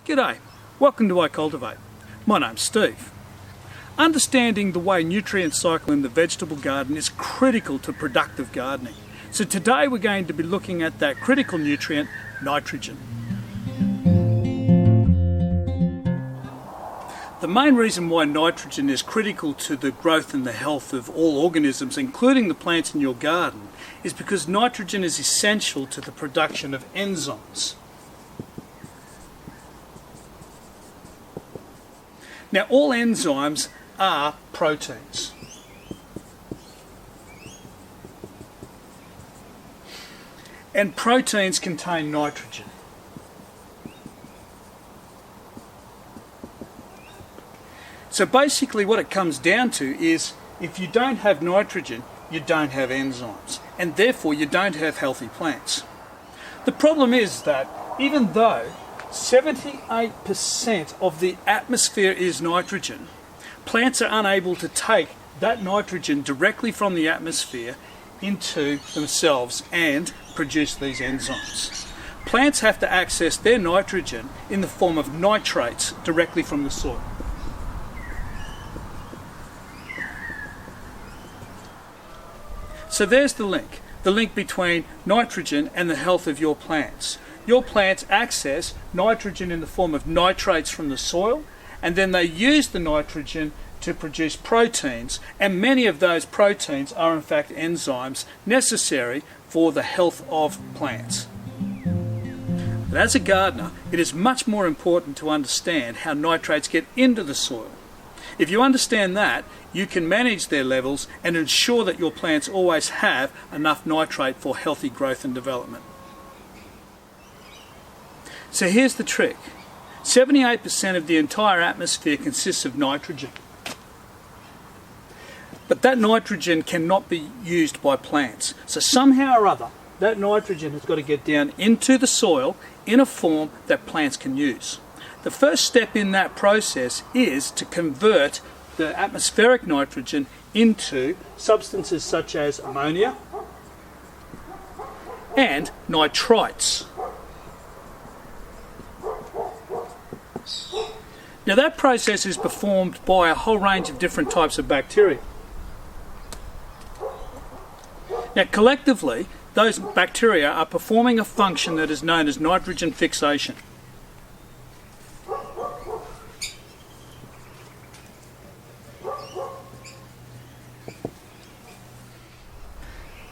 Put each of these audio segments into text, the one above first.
G'day, welcome to iCULTIVATE. My name's Steve. Understanding the way nutrient cycle in the vegetable garden is critical to productive gardening. So today we're going to be looking at that critical nutrient, nitrogen. The main reason why nitrogen is critical to the growth and the health of all organisms, including the plants in your garden, is because nitrogen is essential to the production of enzymes. Now, all enzymes are proteins. And proteins contain nitrogen. So basically what it comes down to is if you don't have nitrogen, you don't have enzymes, and therefore you don't have healthy plants. The problem is that even though 78% of the atmosphere is nitrogen, plants are unable to take that nitrogen directly from the atmosphere into themselves and produce these enzymes. Plants have to access their nitrogen in the form of nitrates directly from the soil. So there's the link between nitrogen and the health of your plants. Your plants access nitrogen in the form of nitrates from the soil, and then they use the nitrogen to produce proteins, and many of those proteins are in fact enzymes necessary for the health of plants. But as a gardener, it is much more important to understand how nitrates get into the soil. If you understand that, you can manage their levels and ensure that your plants always have enough nitrate for healthy growth and development. So here's the trick. 78% of the entire atmosphere consists of nitrogen. But that nitrogen cannot be used by plants. So somehow or other, that nitrogen has got to get down into the soil in a form that plants can use. The first step in that process is to convert the atmospheric nitrogen into substances such as ammonia and nitrites. Now that process is performed by a whole range of different types of bacteria. Now collectively, those bacteria are performing a function that is known as nitrogen fixation.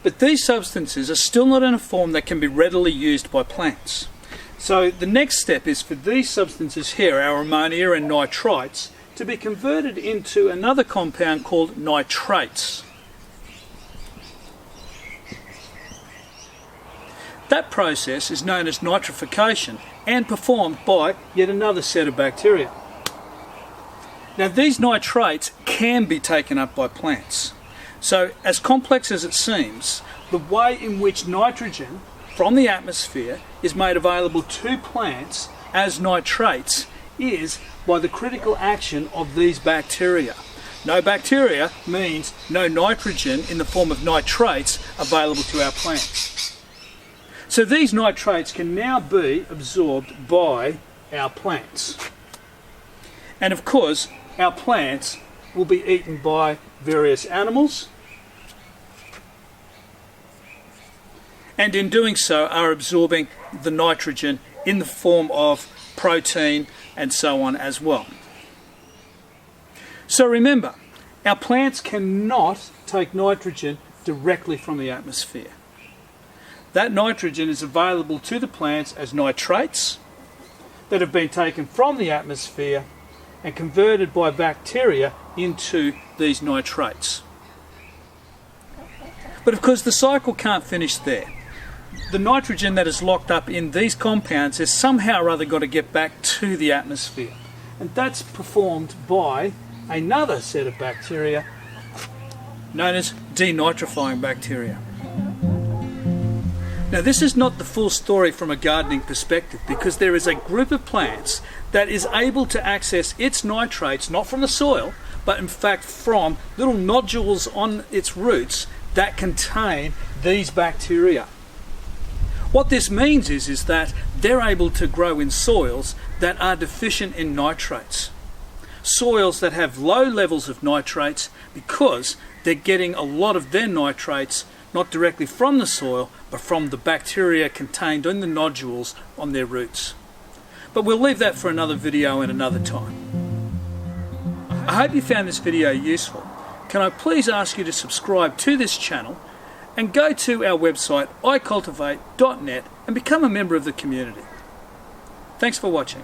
But these substances are still not in a form that can be readily used by plants. So the next step is for these substances here, our ammonia and nitrites, to be converted into another compound called nitrates. That process is known as nitrification and performed by yet another set of bacteria. Now these nitrates can be taken up by plants. So as complex as it seems, the way in which nitrogen from the atmosphere is made available to plants as nitrates is by the critical action of these bacteria. No bacteria means no nitrogen in the form of nitrates available to our plants. So these nitrates can now be absorbed by our plants. And of course, our plants will be eaten by various animals, and in doing so are absorbing the nitrogen in the form of protein and so on as well. So remember, our plants cannot take nitrogen directly from the atmosphere. That nitrogen is available to the plants as nitrates that have been taken from the atmosphere and converted by bacteria into these nitrates. But of course the cycle can't finish there. The nitrogen that is locked up in these compounds has somehow or other got to get back to the atmosphere. And that's performed by another set of bacteria known as denitrifying bacteria. Now this is not the full story from a gardening perspective, because there is a group of plants that is able to access its nitrates not from the soil, but in fact from little nodules on its roots that contain these bacteria. What this means is that they're able to grow in soils that are deficient in nitrates. Soils that have low levels of nitrates because they're getting a lot of their nitrates not directly from the soil but from the bacteria contained in the nodules on their roots. But we'll leave that for another video and another time. I hope you found this video useful. Can I please ask you to subscribe to this channel and go to our website iCULTIVATE.net and become a member of the community. Thanks for watching.